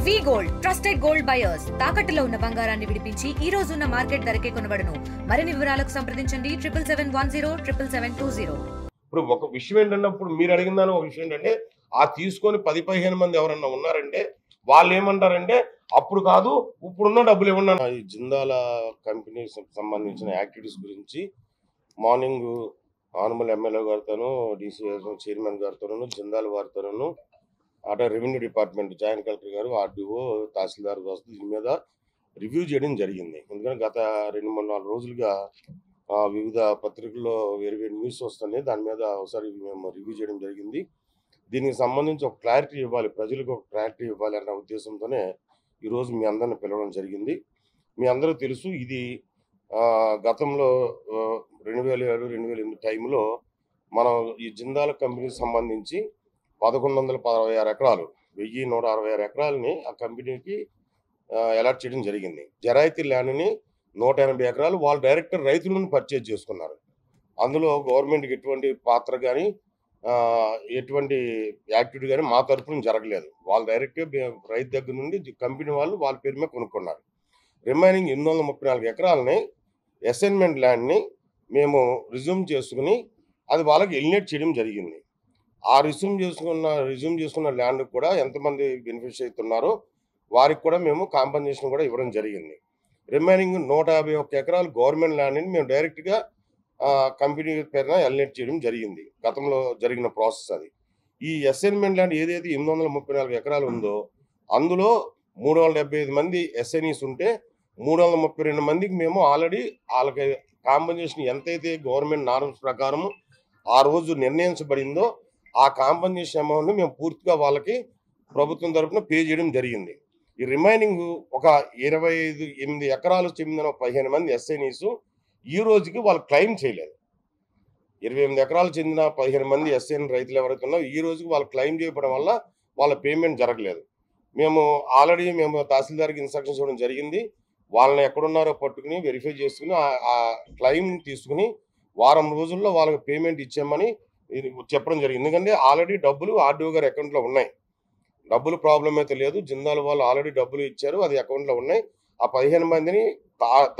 వి gold trusted gold buyers తాకట్టులో ఉన్న బంగారాన్ని విడిపించి ఈ రోజు ఉన్న మార్కెట్ ధరకే కొనబడును. మరిన్ని వివరాలకు సంప్రదించండి 77107720. ఇప్పుడు ఒక విషయం ఏంటంటే ఇప్పుడు మీరు అడిగిన దాని ఒక విషయం ఏంటంటే ఆ తీసుకొని 10-15 మంది ఎవరన్నా ఉన్నారంటే వాళ్ళు ఏమంటారంటే అప్పుడు కాదు ఇప్పుడున్న డబ్బులు ఏమన్నా. ఈ జిందాల కంపెనీ సంబంధించిన యాక్టివిటీస్ గురించి మార్నింగ్ ఆనమల్ ఎమ్మెల్యే గారితోనూ డీసీ చైర్మన్ గారితోనూ జిందాల్ వారితోనూ అటు రెవెన్యూ డిపార్ట్మెంట్ జాయింట్ కలెక్టర్ గారు ఆర్డీఓ తహసీల్దార్ వస్తూ దీని మీద రివ్యూ చేయడం జరిగింది. ఎందుకంటే గత 2-3-4 రోజులుగా వివిధ పత్రికల్లో వేరు వేరు న్యూస్ వస్తున్నాయి. దాని మీద ఒకసారి మేము రివ్యూ చేయడం జరిగింది. దీనికి సంబంధించి ఒక క్లారిటీ ఇవ్వాలి, ప్రజలకు ఒక క్లారిటీ ఇవ్వాలి అన్న ఉద్దేశంతోనే ఈరోజు మీ అందరిని పిలవడం జరిగింది. మీ అందరూ తెలుసు ఇది గతంలో 2007-2008 టైంలో మనం ఈ జిందాల్ కంపెనీకి సంబంధించి 1166 ఎకరాలు 1166 ఎకరాలని ఆ కంపెనీకి అలాట్ చేయడం జరిగింది. జరాయితీ ల్యాండ్ని 180 ఎకరాలు వాళ్ళు డైరెక్టర్ రైతుల నుండి పర్చేజ్ చేసుకున్నారు. అందులో గవర్నమెంట్కి ఎటువంటి పాత్ర కానీ ఎటువంటి యాక్టివిటీ కానీ మా తరఫున జరగలేదు. వాళ్ళు డైరెక్ట్గా రైతు దగ్గర నుండి కంపెనీ వాళ్ళు వాళ్ళ పేరు మీద కొనుక్కున్నారు. రిమైనింగ్ 834 ఎకరాలని అసైన్మెంట్ ల్యాండ్ని మేము రిజ్యూమ్ చేసుకుని అది వాళ్ళకి ఎలినేట్ చేయడం జరిగింది. ఆ రిజ్యూమ్ చేసుకున్న ల్యాండ్ కూడా ఎంతమంది బెనిఫిట్స్ అవుతున్నారో వారికి కూడా మేము కాంపన్సేషన్ కూడా ఇవ్వడం జరిగింది. రిమైనింగ్ 151 ఎకరాలు గవర్నమెంట్ ల్యాండ్ని మేము డైరెక్ట్గా కంపెనీ పేరున ఎలినేట్ చేయడం జరిగింది. గతంలో జరిగిన ప్రాసెస్ అది. ఈ అసైన్మెంట్ ల్యాండ్ ఏదైతే 834 ఎకరాలు ఉందో అందులో 375 మంది ఎస్ఎన్ఈస్ ఉంటే 332 మందికి మేము ఆల్రెడీ వాళ్ళకి కాంపన్సేషన్ ఎంతైతే గవర్నమెంట్ నార్మ్స్ ప్రకారం ఆ రోజు నిర్ణయించబడిందో ఆ కాంపన్సేషన్ అమౌంట్ మేము పూర్తిగా వాళ్ళకి ప్రభుత్వం తరఫున పే చేయడం జరిగింది. ఈ రిమైనింగ్ ఒక 28 ఎకరాలు చెందిన 15 మంది ఎస్ఎన్ఈస్ ఈ రోజుకి వాళ్ళు క్లెయిమ్ చేయలేదు. 28 ఎకరాలు చెందిన 15 మంది ఎస్ఎన్ రైతులు ఎవరైతే ఉన్నారో ఈ రోజుకి వాళ్ళు క్లెయిమ్ చేయడం వల్ల వాళ్ళ పేమెంట్ జరగలేదు. మేము ఆల్రెడీ తహసీల్దార్కి ఇన్స్ట్రక్షన్స్ ఇవ్వడం జరిగింది. వాళ్ళని ఎక్కడున్నారో పట్టుకుని వెరిఫై చేసుకుని ఆ క్లెయిమ్ తీసుకుని వారం రోజుల్లో వాళ్ళకి పేమెంట్ ఇచ్చామని చెప్పడం జరిగింది. ఎందుకంటే ఆల్రెడీ డబ్బులు ఆర్డీఓ గారి అకౌంట్లో ఉన్నాయి. డబ్బులు ప్రాబ్లం అయితే లేదు. జిందాల్ వాళ్ళు ఆల్రెడీ డబ్బులు ఇచ్చారు, అది అకౌంట్లో ఉన్నాయి. ఆ 15 మందిని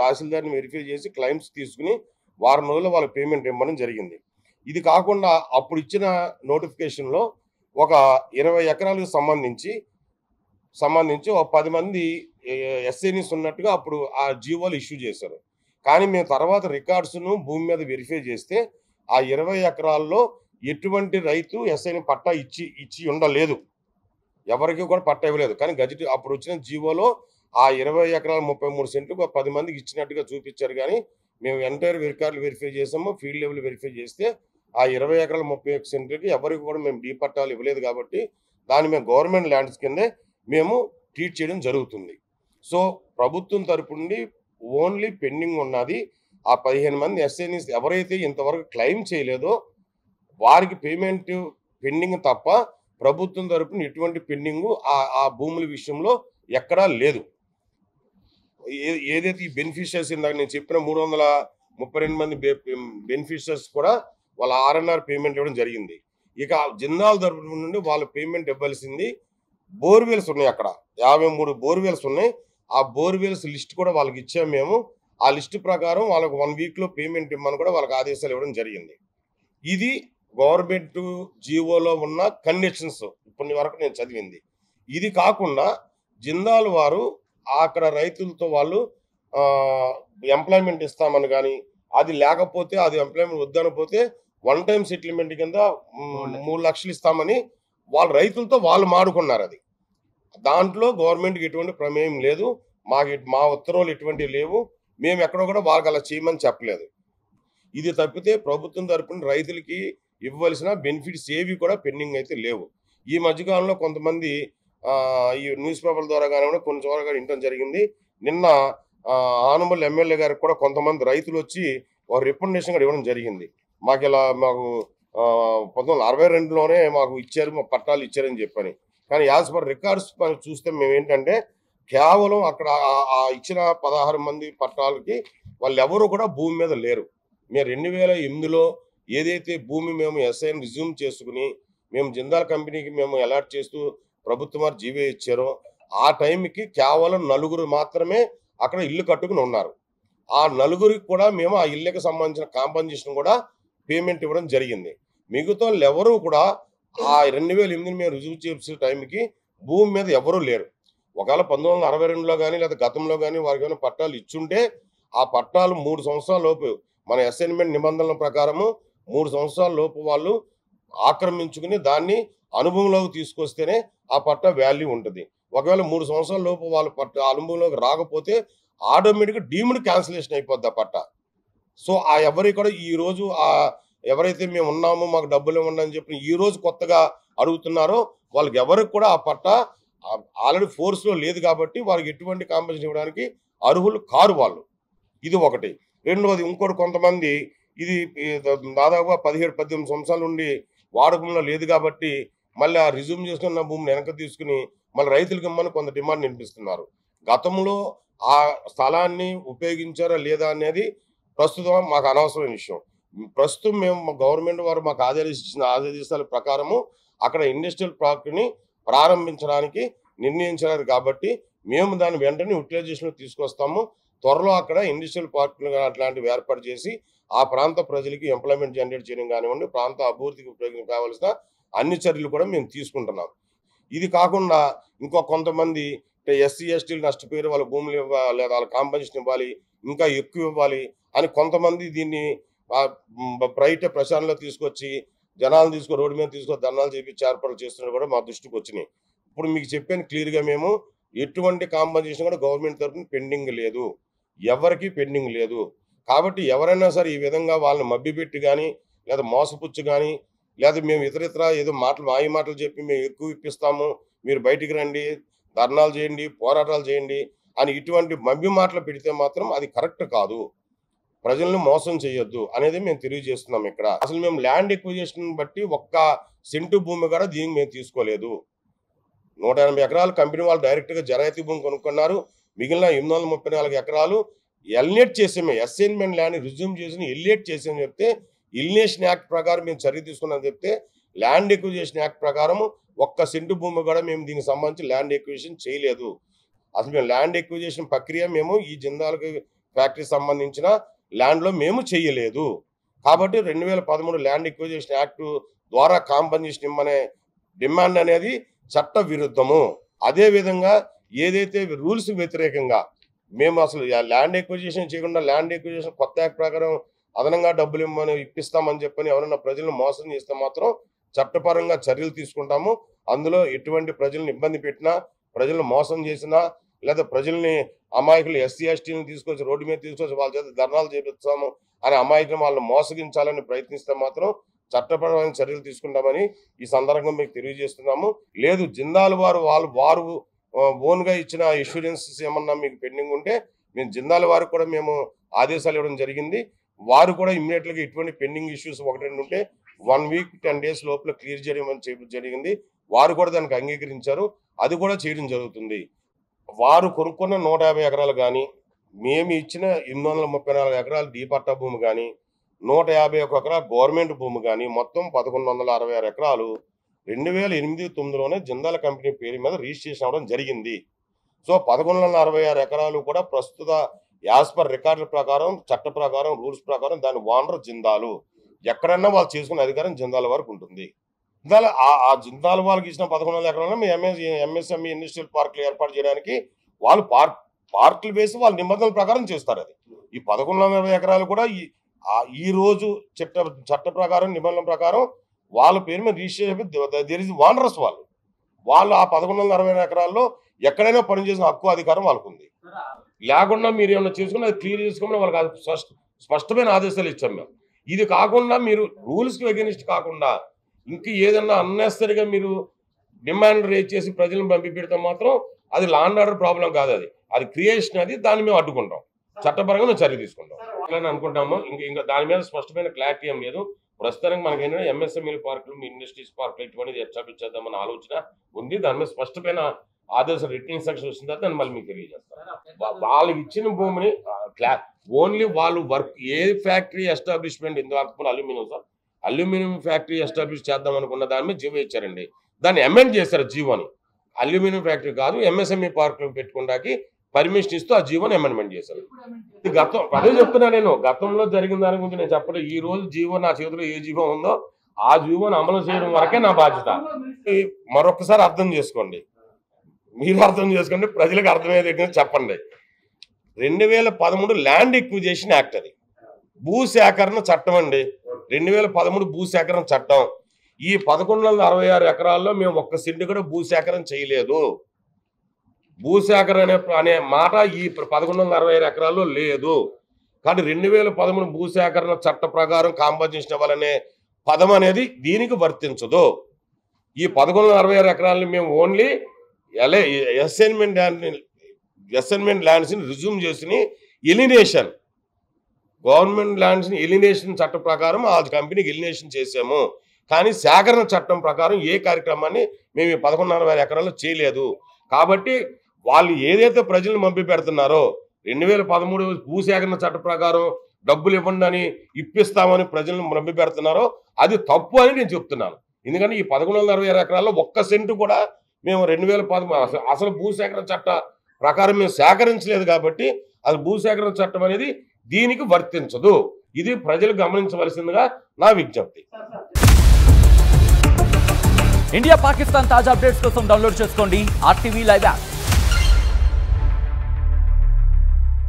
తహసీల్దార్ని వెరిఫై చేసి క్లెయిమ్స్ తీసుకుని వారం రోజుల్లో వాళ్ళ పేమెంట్ ఇవ్వడం జరిగింది. ఇది కాకుండా అప్పుడు ఇచ్చిన నోటిఫికేషన్లో ఒక 20 ఎకరాలకు సంబంధించి ఒక 10 మంది ఎస్ఎన్ఈస్ ఉన్నట్టుగా అప్పుడు ఆ జీవోలు ఇష్యూ చేశారు. కానీ మేము తర్వాత రికార్డ్స్ను భూమి మీద వెరిఫై చేస్తే ఆ 20 ఎకరాల్లో ఎటువంటి రైతు ఎస్ఐని పట్టా ఇచ్చి ఉండలేదు. ఎవరికి కూడా పట్టా ఇవ్వలేదు. కానీ గజెట్ అప్పుడు వచ్చిన జీవోలో ఆ 20 ఎకరాల 33 సెంట్లకు 10 మందికి ఇచ్చినట్టుగా చూపించారు. కానీ మేము ఎంటైర్ రికార్డులు వెరిఫై చేసాము, ఫీల్డ్ లెవెల్ వెరిఫై చేస్తే ఆ 20 ఎకరాల 31 సెంట్లకి ఎవరికి కూడా మేము డీ పట్టాలు ఇవ్వలేదు. కాబట్టి దాన్ని మేము గవర్నమెంట్ ల్యాండ్స్ కిందే మేము ట్రీట్ చేయడం జరుగుతుంది. సో ప్రభుత్వం తరపు నుండి ఓన్లీ పెండింగ్ ఉన్నది ఆ 15 మంది ఎస్ఎన్ఈస్ ఎవరైతే ఇంతవరకు క్లెయిమ్ చేయలేదో వారికి పేమెంట్ పెండింగ్ తప్ప ప్రభుత్వం తరపున ఎటువంటి పెండింగ్ ఆ భూముల విషయంలో ఎక్కడా లేదు. ఏదైతే ఈ బెనిఫిషియర్స్ ఇందాక నేను చెప్పిన 332 మంది బెనిఫిషియర్స్ కూడా వాళ్ళ ఆర్ఎన్ఆర్ పేమెంట్ ఇవ్వడం జరిగింది. ఇక జిందాల్ తరపు నుండి వాళ్ళ పేమెంట్ ఇవ్వాల్సింది బోర్వెల్స్ ఉన్నాయి. అక్కడ 53 బోర్వెల్స్ ఉన్నాయి. ఆ బోర్వెల్స్ లిస్ట్ కూడా వాళ్ళకి ఇచ్చాము మేము. ఆ లిస్ట్ ప్రకారం వాళ్ళకి 1 వీక్లో పేమెంట్ ఇవ్వమని కూడా వాళ్ళకి ఆదేశాలు ఇవ్వడం జరిగింది. ఇది గవర్నమెంట్ జీవోలో ఉన్న కండిషన్స్ ఇప్పటి వరకు నేను చదివింది. ఇది కాకుండా జిందాల్ వారు అక్కడ రైతులతో వాళ్ళు ఎంప్లాయ్మెంట్ ఇస్తామని కానీ అది లేకపోతే అది ఎంప్లాయ్మెంట్ వద్దనపోతే 1 టైం సెటిల్మెంట్ కింద 3 లక్షలు ఇస్తామని వాళ్ళ రైతులతో వాళ్ళు మాడుకున్నారు. అది దాంట్లో గవర్నమెంట్కి ఎటువంటి ప్రమేయం లేదు. మా ఉత్తర్వులు ఎటువంటివి లేవు. మేము ఎక్కడో కూడా వాళ్ళకి అలా చేయమని చెప్పలేదు. ఇది తప్పితే ప్రభుత్వం తరపున రైతులకి ఇవ్వవలసిన బెనిఫిట్స్ ఏవి కూడా పెండింగ్ అయితే లేవు. ఈ మధ్యకాలంలో కొంతమంది ఈ న్యూస్ పేపర్ల ద్వారా కానీ కొన్ని చోట్ల కానీ వినడం జరిగింది. నిన్న ఆనమల్ ఎమ్మెల్యే గారికి కూడా కొంతమంది రైతులు వచ్చి ఒక రికమెండేషన్ కూడా ఇవ్వడం జరిగింది. మాకు 1962లోనే మాకు ఇచ్చారు, మా పట్టాలు ఇచ్చారని చెప్పని. కానీ యాజ్ పర్ రికార్డ్స్ చూస్తే మేము ఏంటంటే కేవలం అక్కడ ఇచ్చిన 16 మంది పట్టాలకి వాళ్ళు ఎవరు కూడా భూమి మీద లేరు. మేము 2008లో ఏదైతే భూమి మేము ఎస్ఐని రిజ్యూమ్ చేసుకుని మేము జిందాల్ కంపెనీకి మేము అలాట్ చేస్తూ ప్రభుత్వం వారు జీవో ఇచ్చారో ఆ టైంకి కేవలం నలుగురు మాత్రమే అక్కడ ఇల్లు కట్టుకుని ఉన్నారు. ఆ నలుగురికి కూడా మేము ఆ ఇళ్ళకి సంబంధించిన కాంపన్సేషన్ కూడా పేమెంట్ ఇవ్వడం జరిగింది. మిగతా ఎవరు కూడా ఆ 2008 మేము రుజువు చేసే టైంకి భూమి మీద ఎవరూ లేరు. ఒకవేళ 1962లో కానీ లేదా గతంలో కానీ వారికి ఏమైనా పట్టాలు ఇచ్చుంటే ఆ పట్టాలు 3 సంవత్సరాల లోపు మన అసైన్మెంట్ నిబంధనల ప్రకారము 3 సంవత్సరాల లోపు వాళ్ళు ఆక్రమించుకుని దాన్ని అనుభవంలోకి తీసుకొస్తేనే ఆ పట్టా వాల్యూ ఉంటుంది. ఒకవేళ 3 సంవత్సరాల లోపు వాళ్ళు అనుభవంలోకి రాకపోతే ఆటోమేటిక్గా డీమ్డ్ క్యాన్సిలేషన్ అయిపోద్ది ఆ పట్టా. సో ఆ ఎవరికి కూడా ఈ రోజు ఎవరైతే మేము ఉన్నామో మాకు డబ్బులు ఇవ్వండి అని చెప్పి ఈ రోజు కొత్తగా అడుగుతున్నారో వాళ్ళకి ఎవరికి కూడా ఆ పట్టా ఆల్రెడీ ఫోర్స్లో లేదు కాబట్టి వాళ్ళకి ఎటువంటి కాంపెన్సేషన్ ఇవ్వడానికి అర్హులు కారు వాళ్ళు. ఇది ఒకటి. రెండవది ఇంకోటి కొంతమంది ఇది దాదాపుగా 17-18 సంవత్సరాల నుండి వాడకంలో లేదు కాబట్టి మళ్ళీ ఆ రిజ్యూమ్ చేసుకున్న భూమిని వెనక్కి తీసుకుని మళ్ళీ రైతులకు ఇమ్మని కొంత డిమాండ్ వినిపిస్తున్నారు. గతంలో ఆ స్థలాన్ని ఉపయోగించారా లేదా అనేది ప్రస్తుతం మాకు అనవసరమైన విషయం. ప్రస్తుతం మేము గవర్నమెంట్ వారు మాకు ఆదేశాల ప్రకారము అక్కడ ఇండస్ట్రియల్ పార్క్ని ప్రారంభించడానికి నిర్ణయించారు కాబట్టి మేము దాన్ని వెంటనే యూటిలైజేషన్ తీసుకొస్తాము. త్వరలో అక్కడ ఇండస్ట్రియల్ పార్కులు అట్లాంటివి ఏర్పాటు చేసి ఆ ప్రాంత ప్రజలకి ఎంప్లాయ్మెంట్ జనరేట్ చేయడం కానివ్వండి, ప్రాంత అభివృద్ధికి ఉపయోగం కావాల్సిన అన్ని చర్యలు కూడా మేము తీసుకుంటున్నాం. ఇది కాకుండా ఇంకో కొంతమంది ఎస్సీ ఎస్టీలు నష్టపోయారు, వాళ్ళ భూములు ఇవ్వాలి లేదా వాళ్ళ కాంపెన్సేషన్ ఇవ్వాలి, ఇంకా ఎక్కువ ఇవ్వాలి అని కొంతమంది దీన్ని బయట ప్రచారంలో తీసుకొచ్చి జనాలను తీసుకొని రోడ్డు మీద తీసుకొని ధర్నాలు చేపించి ఏర్పాటు చేస్తున్నది కూడా మా దృష్టికి వచ్చినాయి. ఇప్పుడు మీకు చెప్పాను క్లియర్గా, మేము ఎటువంటి కాంపెన్సేషన్ కూడా గవర్నమెంట్ తరఫున పెండింగ్ లేదు, ఎవరికి పెండింగ్ లేదు. కాబట్టి ఎవరైనా సరే ఈ విధంగా వాళ్ళని మభ్యపెట్టి కానీ లేదా మోసపుచ్చు కానీ లేదా మేము ఇతర ఏదో మాటలు చెప్పి మేము ఎక్కువ ఇప్పిస్తాము, మీరు బయటికి రండి, ధర్నాలు చేయండి, పోరాటాలు చేయండి అని ఇటువంటి మభ్య మాటలు పెడితే మాత్రం అది కరెక్ట్ కాదు. ప్రజలను మోసం చేయొద్దు అనేది మేము తెలియజేస్తున్నాం. ఇక్కడ అసలు మేము ల్యాండ్ ఎక్విజిషన్ బట్టి ఒక్క సెంటు భూమి కూడా దీనికి మేము తీసుకోలేదు. 180 ఎకరాలు కంపెనీ వాళ్ళు డైరెక్ట్గా జరాయితీ భూమి కొనుక్కున్నారు. మిగిలిన 834 ఎకరాలు ఎలినేట్ చేసామే, అసైన్మెంట్ ల్యాండ్ రిజ్యూమ్ చేసి ఎలినేట్ చేసామని చెప్తే ఇలినేషన్ యాక్ట్ ప్రకారం మేము చర్య తీసుకున్నామని చెప్తే ల్యాండ్ ఎక్విజిషన్ యాక్ట్ ప్రకారం ఒక్క సెంటు భూమి కూడా మేము దీనికి సంబంధించి ల్యాండ్ ఎక్విజిషన్ చేయలేదు. అసలు మేము ల్యాండ్ ఎక్విజిషన్ ప్రక్రియ మేము ఈ జిందాల్కి ఫ్యాక్టరీ సంబంధించిన ల్యాండ్లో మేము చేయలేదు. కాబట్టి 2013 ల్యాండ్ ఎక్విజిషన్ యాక్ట్ ద్వారా కాంపెన్సేషన్ ఇమ్మనే డిమాండ్ అనేది చట్ట విరుద్ధము. అదేవిధంగా ఏదైతే రూల్స్ వ్యతిరేకంగా మేము అసలు ల్యాండ్ ఎక్విజిషన్ చేయకుండా ల్యాండ్ ఎక్విజిషన్ కొత్త యాక్ట్ ప్రకారం అదనంగా డబ్బులు ఇప్పిస్తామని చెప్పని ఎవరైనా ప్రజలను మోసం చేస్తే మాత్రం చట్టపరంగా చర్యలు తీసుకుంటాము. అందులో ఎటువంటి ప్రజలను ఇబ్బంది పెట్టినా, ప్రజలను మోసం చేసినా లేదా ప్రజల్ని అమాయకులు ఎస్సీ ఎస్టీని తీసుకొచ్చి రోడ్డు మీద తీసుకొచ్చి వాళ్ళ చేత ధర్నాలు చేపిస్తాము అని అమాయకులు వాళ్ళని మోసగించాలని ప్రయత్నిస్తే మాత్రం చట్టపరమైన చర్యలు తీసుకుంటామని ఈ సందర్భంగా మీకు తెలియజేస్తున్నాము. లేదు జిందాల్ వారు ఓన్గా ఇచ్చిన ఇన్సూరెన్సెస్ ఏమన్నా మీకు పెండింగ్ ఉంటే మేము జిందాల్ వారికి కూడా మేము ఆదేశాలు ఇవ్వడం జరిగింది. వారు కూడా ఇమ్మీడియట్గా ఇటువంటి పెండింగ్ ఇష్యూస్ 1-2 ఉంటే 1 వీక్ 10 డేస్ లోపల క్లియర్ చేయడం జరిగింది. వారు కూడా దానికి అంగీకరించారు, అది కూడా చేయడం జరుగుతుంది. వారు కొనుక్కున్న 150 ఎకరాలు కానీ మేము ఇచ్చిన 834 ఎకరాలు డీపట్టా భూమి కానీ 151 ఎకరాలు గవర్నమెంట్ భూమి కానీ మొత్తం 1166 ఎకరాలు 2008-9లోనే జిందాల్ కంపెనీ పేరు మీద రిజిస్ట్రేషన్ అవ్వడం జరిగింది. సో 1166 ఎకరాలు కూడా ప్రస్తుత యాజ్ పర్ రికార్డుల ప్రకారం, చట్ట ప్రకారం, రూల్స్ ప్రకారం దాని ఓనర్ జిందాలు. ఎక్కడన్నా వాళ్ళు చేసుకునే అధికారం జిందాల్ వరకు ఉంటుంది. ఆ జిందాల్ వాళ్ళకి ఇచ్చిన 1100 ఎకరాలను మీ ఎంఎస్ఎంఈ ఇండస్ట్రియల్ పార్కులు ఏర్పాటు చేయడానికి వాళ్ళు పార్కులు వేసి వాళ్ళ నిబంధనల ప్రకారం చేస్తారు. అది ఈ 1100 ఎకరాలు కూడా ఈ రోజు చట్ట ప్రకారం, నిబంధనల ప్రకారం వాళ్ళ పేరు మీద రిజిస్ట్రేషన్ ఓనర్స్ వాళ్ళు ఆ 1160 ఎకరాల్లో ఎక్కడైనా పనిచేసిన హక్కు అధికారం వాళ్ళకు ఉంది. లేకుండా మీరు ఏమైనా చేసుకుని అది క్లియర్ చేసుకోమని వాళ్ళకి స్పష్టమైన ఆదేశాలు ఇచ్చాం మేము. ఇది కాకుండా మీరు రూల్స్కి అగెనిస్ట్ కాకుండా ఇంక ఏదన్నా అన్నెసరీగా మీరు డిమాండ్ రేజ్ చేసి ప్రజలను పంపిపెడితే మాత్రం అది లా అండ్ ఆర్డర్ ప్రాబ్లం కాదు, అది క్రియేషన్. అది దాన్ని మేము అడ్డుకుంటాం, చట్టపరంగా మేము చర్య తీసుకుంటాం అని అనుకుంటాము. ఇంకా దాని మీద స్పష్టమైన క్లారిటీ ఏం లేదు. ప్రస్తుతానికి మనకి ఏంటంటే ఎంఎస్ఎంఈ పార్కులు, ఇండస్ట్రీస్ పార్కులు ఇటువంటిది ఎస్టాబ్లిష్ చేద్దామన్న ఆలోచన ఉంది. దాని మీద స్పష్టమైన ఆదేశాలు రిటర్న్ ఇన్స్ట్రక్షన్ వచ్చిన తర్వాత దాన్ని మళ్ళీ మీకు తెలియజేస్తాను. వాళ్ళకి ఇచ్చిన భూమిని ఓన్లీ వాళ్ళు వర్క్ ఏ ఫ్యాక్టరీ ఎస్టాబ్లిష్మెంట్ ఇందులో అల్యూమినియం ఫ్యాక్టరీ ఎస్టాబ్లిష్ చేద్దాం అనుకున్న దాని మీద జీవో ఇచ్చారండి. దాన్ని అమెండ్ చేశారు జీవోని. అల్యూమినియం ఫ్యాక్టరీ కాదు ఎంఎస్ఎంఈ పార్కులు పెట్టుకోవడానికి పర్మిషన్ ఇస్తూ ఆ జీవోని అమెండ్మెంట్ చేశారు. ఇది అదే చెప్తున్నా నేను, గతంలో జరిగిన దాని గురించి నేను చెప్పలేదు. ఈ రోజు జీవో నా చేతిలో ఏ జీవో ఉందో ఆ జీవోని అమలు చేయడం వరకే నా బాధ్యత. మరొకసారి అర్థం చేసుకోండి, మీరు అర్థం చేసుకోండి, ప్రజలకు అర్థమయ్యేది చెప్పండి. 2013 ల్యాండ్ ఎక్విజిషన్ యాక్ట్, అది భూసేకరణ చట్టం అండి. 2013 భూసేకరణ చట్టం. ఈ 1166 ఎకరాల్లో మేము ఒక్క సెంటు కూడా భూసేకరణ చేయలేదు. భూసేకరణ అనే మాట ఈ 1166 ఎకరాల్లో లేదు. కానీ 2013 భూసేకరణ చట్ట ప్రకారం కాంపన్సేషన్ ఇవ్వాలనే పదం అనేది దీనికి వర్తించదు. ఈ 1166 ఎకరాలను మేము ఓన్లీ అసైన్మెంట్ ల్యాండ్స్ని రిజ్యూమ్ చేసి ఎలినేషన్, గవర్నమెంట్ ల్యాండ్స్ని ఎలినేషన్ చట్టం ప్రకారం ఆ కంపెనీకి ఎలినేషన్ చేసాము. కానీ సేకరణ చట్టం ప్రకారం ఏ కార్యక్రమాన్ని మేము ఈ 1166 ఎకరాల్లో చేయలేదు. కాబట్టి వాళ్ళు ఏదైతే ప్రజలను పంపి పెడుతున్నారో 2013 భూసేకరణ చట్ట ప్రకారం డబ్బులు ఇవ్వండి అని ఇప్పిస్తామని ప్రజలను పంపి పెడుతున్నారో అది తప్పు అని నేను చెప్తున్నాను. ఎందుకంటే ఈ 1166 ఎకరాల్లో ఒక్క సెంటు కూడా మేము 2013 అసలు భూసేకరణ చట్ట ప్రకారం మేము సేకరించలేదు. కాబట్టి అది భూసేకరణ చట్టం అనేది దీనికి వర్తించదు. ఇది ప్రజలు గమనించవలసిందిగా నా విజ్ఞప్తి. ఇండియా పాకిస్తాన్ తాజా అప్డేట్స్ కోసం డౌన్లోడ్ చేసుకోండి RTV లైవ్ యాప్.